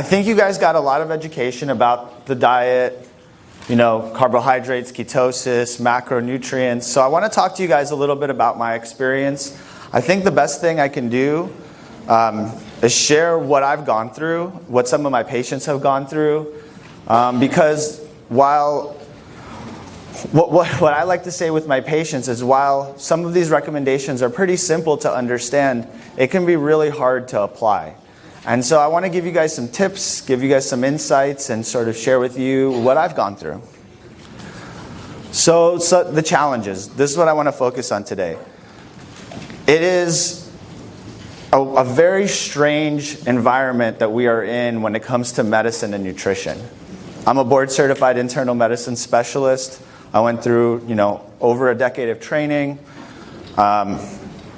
I think you guys got a lot of education about the diet, carbohydrates, ketosis, macronutrients. So I want to talk to you guys a little bit about my experience. I think the best thing I can do is share what I've gone through, what some of my patients have gone through, because while what I like to say with my patients is while some of these recommendations are pretty simple to understand, it can be really hard to apply. And so I want to give you guys some tips, give you guys some insights, and sort of share with you what I've gone through. So the challenges, this is what I want to focus on today. It is a very strange environment that we are in when it comes to medicine and nutrition. I'm a board-certified internal medicine specialist. I went through, over a decade of training.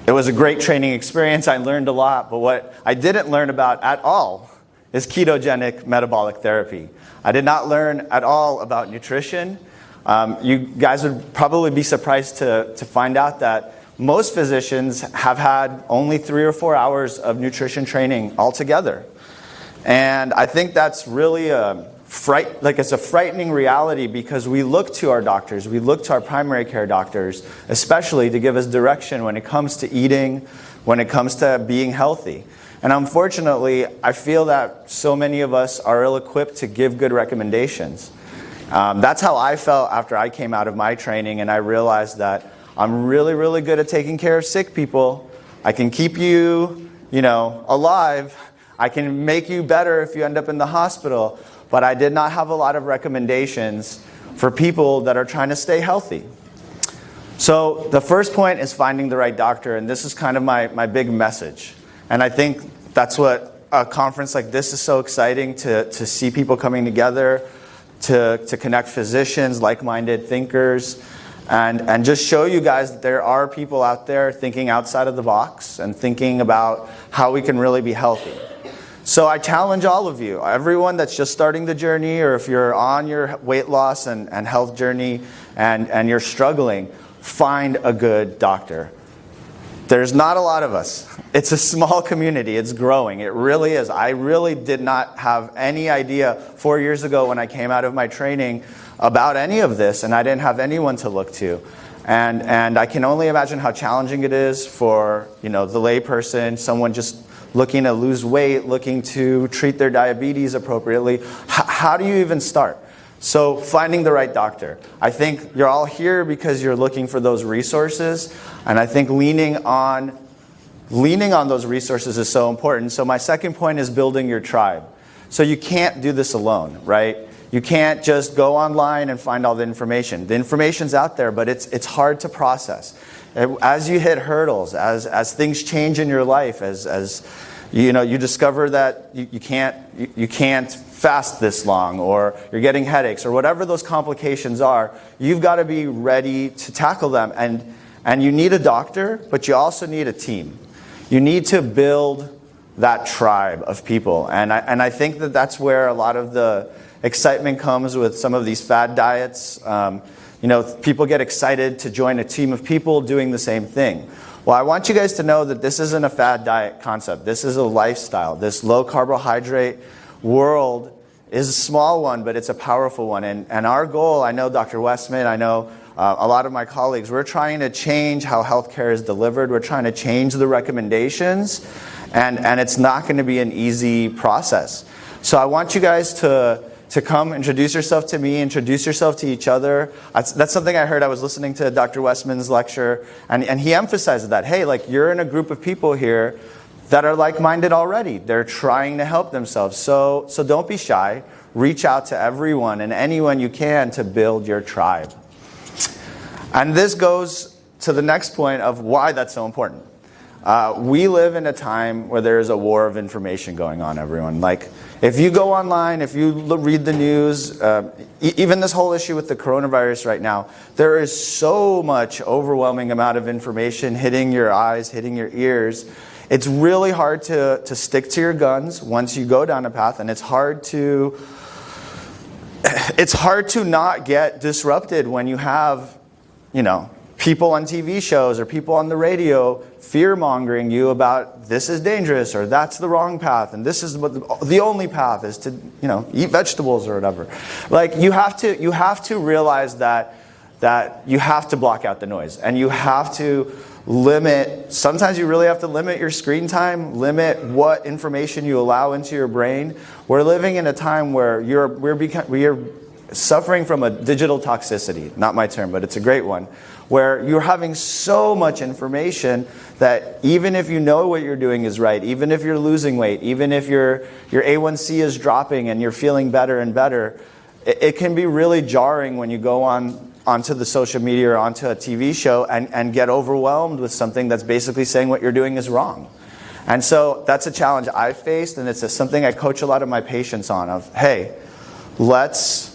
It was a great training experience. I learned a lot, but what I didn't learn about at all is ketogenic metabolic therapy. I did not learn at all about nutrition. You guys would probably be surprised to find out that most physicians have had only 3 or 4 hours of nutrition training altogether. And I think that's really it's a frightening reality because we look to our doctors, we look to our primary care doctors, especially to give us direction when it comes to eating, when it comes to being healthy. And unfortunately, I feel that so many of us are ill-equipped to give good recommendations. That's how I felt after I came out of my training and I realized that I'm really, really good at taking care of sick people. I can keep you, alive. I can make you better if you end up in the hospital. But I did not have a lot of recommendations for people that are trying to stay healthy. So the first point is finding the right doctor, and this is kind of my big message. And I think that's what a conference like this is so exciting, to see people coming together, to connect physicians, like-minded thinkers, and just show you guys that there are people out there thinking outside of the box and thinking about how we can really be healthy. So I challenge all of you, everyone that's just starting the journey, or if you're on your weight loss and health journey and you're struggling, find a good doctor. There's not a lot of us. It's a small community. It's growing. It really is. I really did not have any idea 4 years ago when I came out of my training about any of this, and I didn't have anyone to look to. And I can only imagine how challenging it is for the layperson, someone just looking to lose weight, looking to treat their diabetes appropriately. How do you even start? So finding the right doctor. I think you're all here because you're looking for those resources, and I think leaning on those resources is so important. So my second point is building your tribe. So you can't do this alone, right? You can't just go online and find all the information. The information's out there, but it's hard to process. As you hit hurdles, as things change in your life, as you discover that you can't fast this long, or you're getting headaches, or whatever those complications are, you've got to be ready to tackle them. And you need a doctor, but you also need a team. You need to build that tribe of people. And I think that's where a lot of the excitement comes with some of these fad diets. People get excited to join a team of people doing the same thing. Well, I want you guys to know that this isn't a fad diet concept. This is a lifestyle. This low carbohydrate world is a small one, but it's a powerful one. And our goal, I know Dr. Westman, I know a lot of my colleagues, we're trying to change how healthcare is delivered. We're trying to change the recommendations, and it's not going to be an easy process. So I want you guys to come introduce yourself to me, introduce yourself to each other. That's something I heard. I was listening to Dr. Westman's lecture, and he emphasized that, hey, you're in a group of people here that are like-minded already. They're trying to help themselves. So don't be shy. Reach out to everyone and anyone you can to build your tribe. And this goes to the next point of why that's so important. We live in a time where there is a war of information going on, everyone. If you go online, if you read the news, even this whole issue with the coronavirus right now, there is so much overwhelming amount of information hitting your eyes, hitting your ears. It's really hard to stick to your guns once you go down a path, and it's hard to not get disrupted when you have, people on TV shows or people on the radio fear-mongering you about this is dangerous or that's the wrong path and this is what the only path is to, eat vegetables or whatever. Like you have to realize that you have to block out the noise, and you have to sometimes you really have to limit your screen time, limit what information you allow into your brain. We're living in a time where we're suffering from a digital toxicity, not my term, but it's a great one, where you're having so much information that even if you know what you're doing is right, even if you're losing weight, even if your A1C is dropping and you're feeling better and better, it can be really jarring when you go onto the social media or onto a TV show and get overwhelmed with something that's basically saying what you're doing is wrong. And so that's a challenge I've faced, and it's something I coach a lot of my patients on, of, hey, let's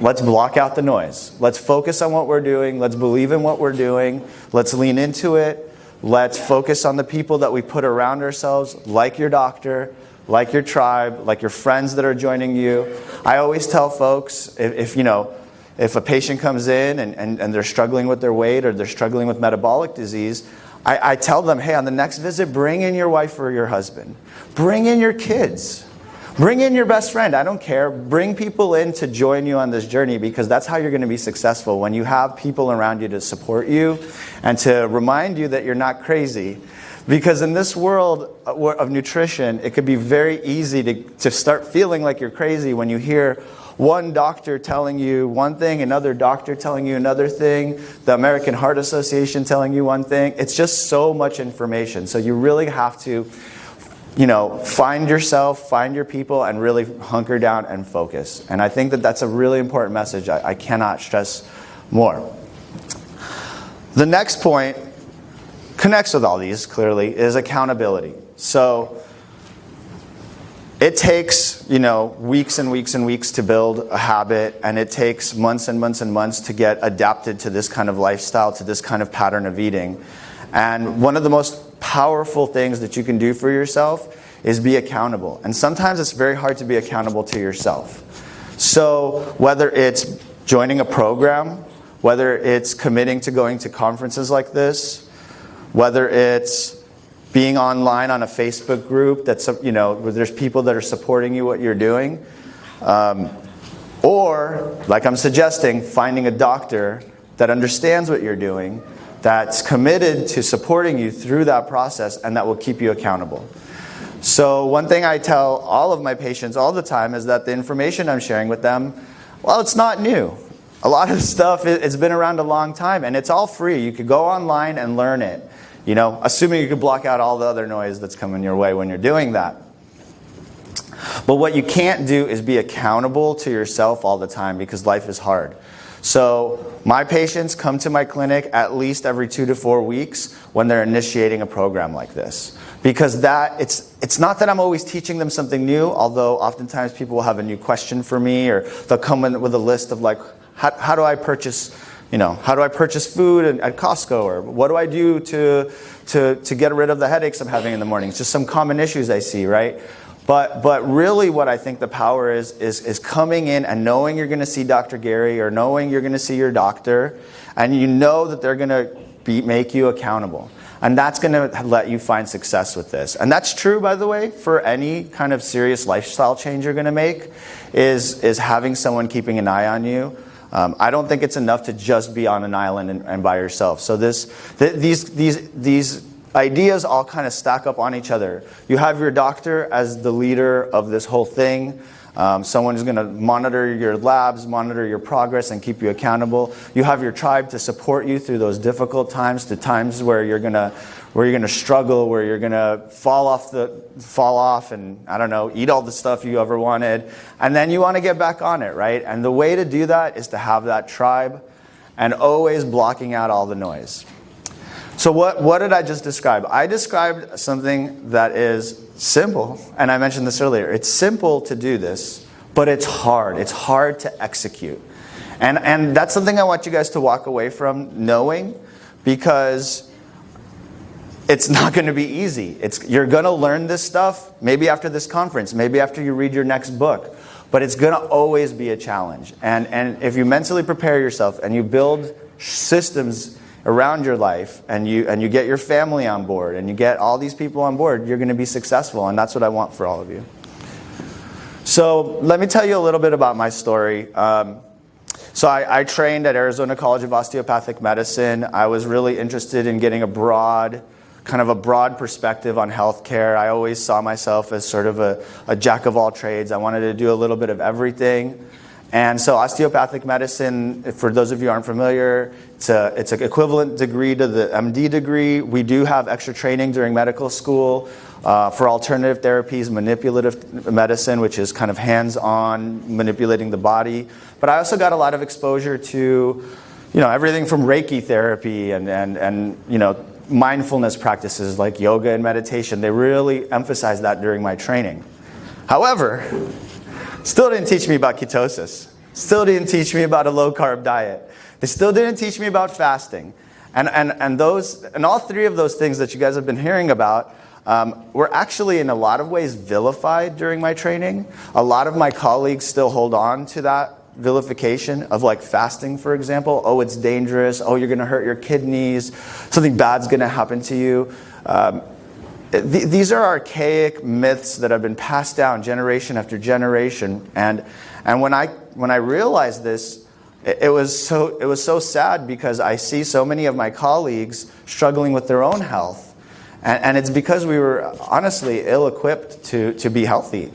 block out the noise. Let's focus on what we're doing. Let's believe in what we're doing. Let's lean into it. Let's focus on the people that we put around ourselves, like your doctor, like your tribe, like your friends that are joining you. I always tell folks, if a patient comes in and they're struggling with their weight or they're struggling with metabolic disease, I tell them, hey, on the next visit, bring in your wife or your husband. Bring in your kids. Bring in your best friend. I don't care. Bring people in to join you on this journey, because that's how you're going to be successful, when you have people around you to support you and to remind you that you're not crazy. Because in this world of nutrition, it could be very easy to start feeling like you're crazy when you hear one doctor telling you one thing, another doctor telling you another thing, the American Heart Association telling you one thing. It's just so much information. So you really have to, find yourself, find your people, and really hunker down and focus. And I think that that's a really important message I cannot stress more. The next point connects with all these, clearly, is accountability. So it takes, weeks and weeks and weeks to build a habit, and it takes months and months and months to get adapted to this kind of lifestyle, to this kind of pattern of eating. And one of the most powerful things that you can do for yourself is be accountable. And sometimes it's very hard to be accountable to yourself. So whether it's joining a program, whether it's committing to going to conferences like this, whether it's being online on a Facebook group that's, where there's people that are supporting you what you're doing, or, like I'm suggesting, finding a doctor that understands what you're doing, that's committed to supporting you through that process, and that will keep you accountable. So one thing I tell all of my patients all the time is that the information I'm sharing with them, well, it's not new. A lot of stuff, it's been around a long time, and it's all free. You could go online and learn it, assuming you could block out all the other noise that's coming your way when you're doing that. But what you can't do is be accountable to yourself all the time, because life is hard. So my patients come to my clinic at least every 2 to 4 weeks when they're initiating a program like this. Because it's not that I'm always teaching them something new, although oftentimes people will have a new question for me, or they'll come in with a list of like, how do I purchase food at Costco, or what do I do to get rid of the headaches I'm having in the morning? It's just some common issues I see, right? But really what I think the power is coming in and knowing you're going to see Dr. Gary, or knowing you're going to see your doctor, and you know that they're going to make you accountable. And that's going to let you find success with this. And that's true, by the way, for any kind of serious lifestyle change you're going to make, is having someone keeping an eye on you. I don't think it's enough to just be on an island and by yourself. So these ideas all kind of stack up on each other. You have your doctor as the leader of this whole thing. Someone who's going to monitor your labs, monitor your progress, and keep you accountable. You have your tribe to support you through those difficult times, the times where you're going to struggle, where you're going to fall off and, I don't know, eat all the stuff you ever wanted. And then you want to get back on it, right? And the way to do that is to have that tribe, and always blocking out all the noise. So what did I just describe? I described something that is simple, and I mentioned this earlier. It's simple to do this, but it's hard. It's hard to execute. And that's something I want you guys to walk away from knowing, because it's not going to be easy. You're going to learn this stuff maybe after this conference, maybe after you read your next book, but it's going to always be a challenge. And if you mentally prepare yourself and you build systems around your life, and you get your family on board, and you get all these people on board, you're going to be successful, and that's what I want for all of you. So let me tell you a little bit about my story. So I trained at Arizona College of Osteopathic Medicine. I was really interested in getting a broad perspective on healthcare. I always saw myself as sort of a jack of all trades. I wanted to do a little bit of everything. And so osteopathic medicine, for those of you who aren't familiar, it's an equivalent degree to the MD degree. We do have extra training during medical school for alternative therapies, manipulative medicine, which is kind of hands-on manipulating the body. But I also got a lot of exposure to, everything from Reiki therapy and mindfulness practices like yoga and meditation. They really emphasized that during my training. However, still didn't teach me about ketosis. Still didn't teach me about a low-carb diet. They still didn't teach me about fasting. And all three of those things that you guys have been hearing about were actually in a lot of ways vilified during my training. A lot of my colleagues still hold on to that vilification of like fasting, for example. Oh, it's dangerous. Oh, you're going to hurt your kidneys. Something bad's going to happen to you. These are archaic myths that have been passed down generation after generation. And when I realized this, it was so sad, because I see so many of my colleagues struggling with their own health. And it's because we were honestly ill-equipped to be healthy.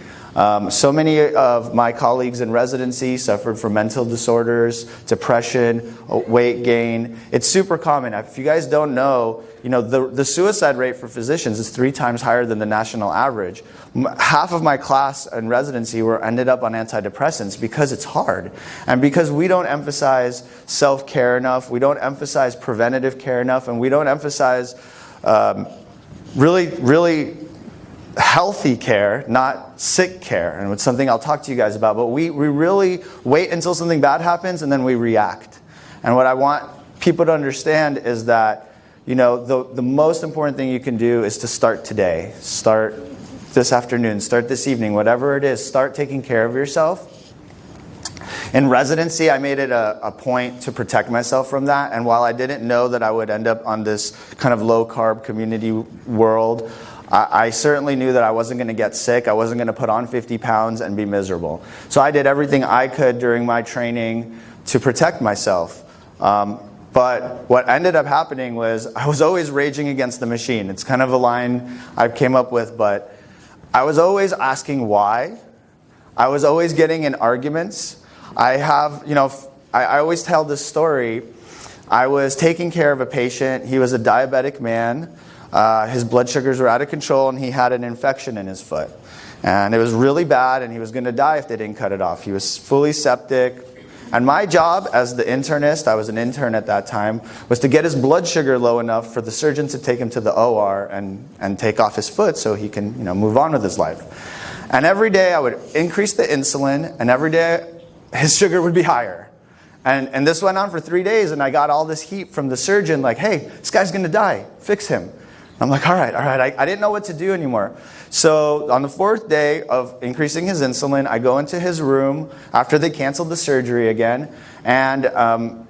So many of my colleagues in residency suffered from mental disorders, depression, weight gain. It's super common. If you guys don't know, the suicide rate for physicians is 3 times higher than the national average. Half of my class in residency ended up on antidepressants because it's hard. And because we don't emphasize self-care enough, we don't emphasize preventative care enough, and we don't emphasize really healthy care, not sick care. And it's something I'll talk to you guys about. But we really wait until something bad happens, and then we react. And what I want people to understand is that, the most important thing you can do is to start today. Start this afternoon. Start this evening. Whatever it is, start taking care of yourself. In residency, I made it a point to protect myself from that. And while I didn't know that I would end up on this kind of low-carb community world, I certainly knew that I wasn't going to get sick. I wasn't going to put on 50 pounds and be miserable. So I did everything I could during my training to protect myself. But what ended up happening was I was always raging against the machine. It's kind of a line I came up with, but I was always asking why. I was always getting in arguments. I always tell this story. I was taking care of a patient. He was a diabetic man. His blood sugars were out of control, and he had an infection in his foot. And it was really bad, and he was going to die if they didn't cut it off. He was fully septic. And my job as the internist, I was an intern at that time, was to get his blood sugar low enough for the surgeon to take him to the OR and take off his foot so he can move on with his life. And every day I would increase the insulin, and every day his sugar would be higher. And this went on for 3 days, and I got all this heat from the surgeon, like, hey, this guy's going to die. Fix him. I'm like, all right. I didn't know what to do anymore. So on the 4th day of increasing his insulin, I go into his room after they canceled the surgery again, and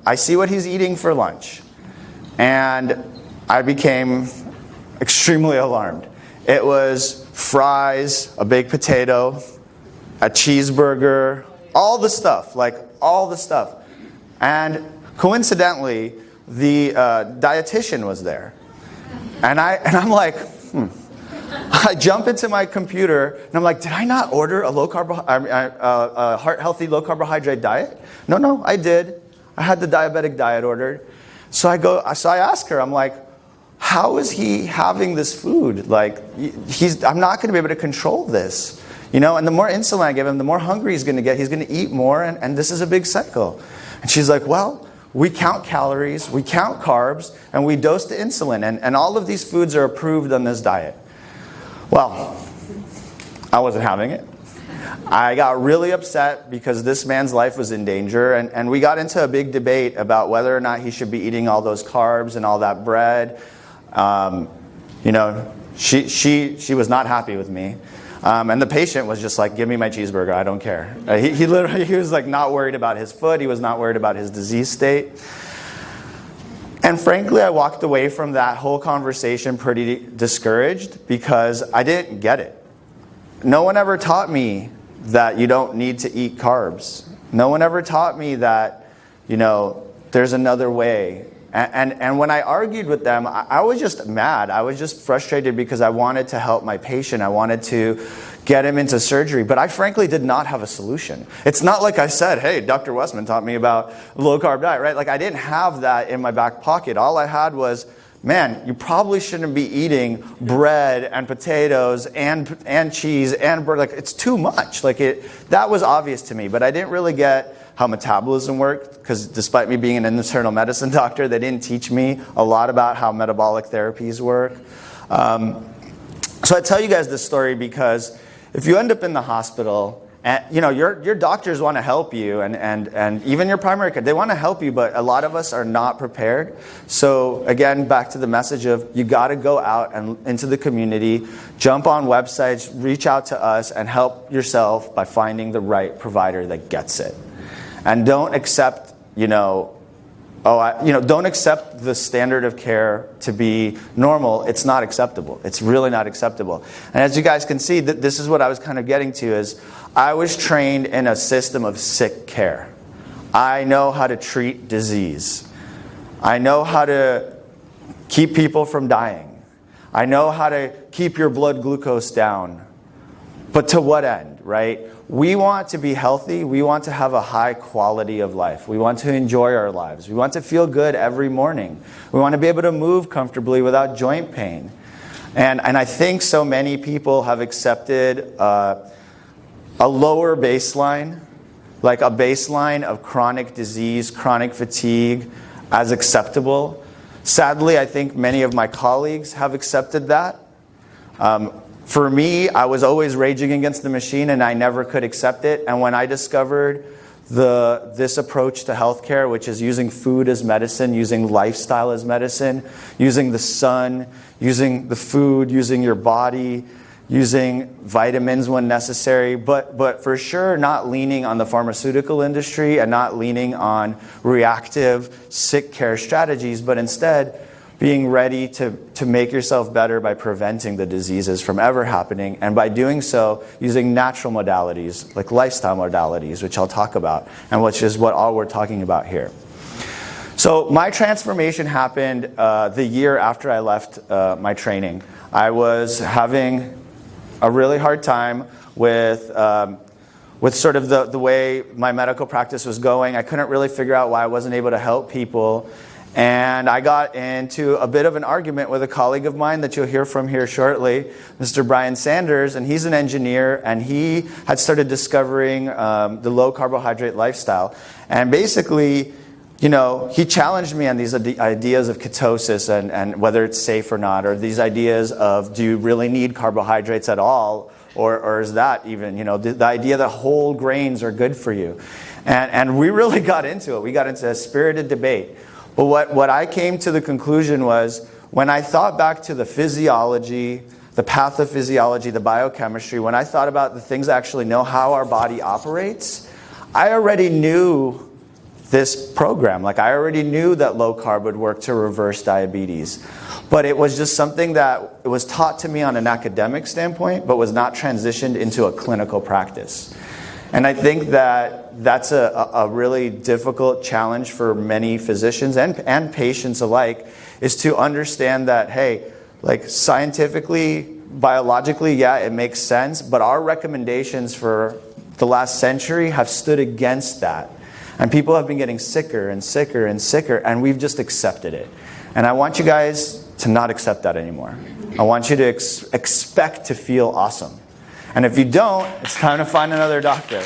I see what he's eating for lunch. And I became extremely alarmed. It was fries, a baked potato, a cheeseburger, all the stuff. And coincidentally, the dietitian was there. And I'm like, I jump into my computer, and I'm like, did I not order a heart-healthy low-carbohydrate diet? No, I did. I had the diabetic diet ordered. So I ask her, I'm like, how is he having this food? Like, I'm not going to be able to control this. And the more insulin I give him, the more hungry he's going to get. He's going to eat more, and this is a big cycle. And she's like, well, we count calories, we count carbs, and we dose the insulin. And all of these foods are approved on this diet. Well, I wasn't having it. I got really upset because this man's life was in danger. And we got into a big debate about whether or not he should be eating all those carbs and all that bread. She was not happy with me. And the patient was just like, give me my cheeseburger, I don't care. He was like not worried about his foot. He was not worried about his disease state. And frankly, I walked away from that whole conversation pretty discouraged because I didn't get it. No one ever taught me that you don't need to eat carbs. No one ever taught me that, there's another way. And when I argued with them, I was just mad. I was just frustrated because I wanted to help my patient. I wanted to get him into surgery. But I frankly did not have a solution. It's not like I said, hey, Dr. Westman taught me about low-carb diet, right? Like I didn't have that in my back pocket. All I had was, man, you probably shouldn't be eating bread and potatoes and cheese and bread. Like it's too much. That was obvious to me, but I didn't really get how metabolism worked, because despite me being an internal medicine doctor, they didn't teach me a lot about how metabolic therapies work. So I tell you guys this story because if you end up in the hospital, and your doctors want to help you, and even your primary care, they want to help you, but a lot of us are not prepared. So again, back to the message of you got to go out and into the community, jump on websites, reach out to us, and help yourself by finding the right provider that gets it. And don't accept, don't accept the standard of care to be normal. It's not acceptable. It's really not acceptable. And as you guys can see, this is what I was kind of getting to is I was trained in a system of sick care. I know how to treat disease. I know how to keep people from dying. I know how to keep your blood glucose down. But to what end, right? We want to be healthy. We want to have a high quality of life. We want to enjoy our lives. We want to feel good every morning. We want to be able to move comfortably without joint pain. And I think so many people have accepted a lower baseline, like a baseline of chronic disease, chronic fatigue as acceptable. Sadly, I think many of my colleagues have accepted that. For me, I was always raging against the machine and I never could accept it. And when I discovered this approach to healthcare, which is using food as medicine, using lifestyle as medicine, using the sun, using the food, using your body, using vitamins when necessary, but for sure not leaning on the pharmaceutical industry and not leaning on reactive sick care strategies, but instead being ready to make yourself better by preventing the diseases from ever happening, and by doing so using natural modalities like lifestyle modalities, which I'll talk about, and which is what all we're talking about here. So my transformation happened the year after I left my training. I was having a really hard time with sort of the way my medical practice was going. I couldn't really figure out why I wasn't able to help people. And I got into a bit of an argument with a colleague of mine that you'll hear from here shortly, Mr. Brian Sanders, and he's an engineer, and he had started discovering the low-carbohydrate lifestyle. And basically, he challenged me on these ideas of ketosis and whether it's safe or not, or these ideas of do you really need carbohydrates at all, or is that even, the idea that whole grains are good for you. And we really got into it. We got into a spirited debate. But what I came to the conclusion was, when I thought back to the physiology, the pathophysiology, the biochemistry, when I thought about the things I actually know how our body operates, I already knew this program. Like I already knew that low carb would work to reverse diabetes. But it was just something that it was taught to me on an academic standpoint, but was not transitioned into a clinical practice. And I think that that's a really difficult challenge for many physicians and patients alike, is to understand that, hey, like scientifically, biologically, yeah, it makes sense, but our recommendations for the last century have stood against that. And people have been getting sicker and sicker and sicker, and we've just accepted it. And I want you guys to not accept that anymore. I want you to expect to feel awesome. And if you don't, it's time to find another doctor.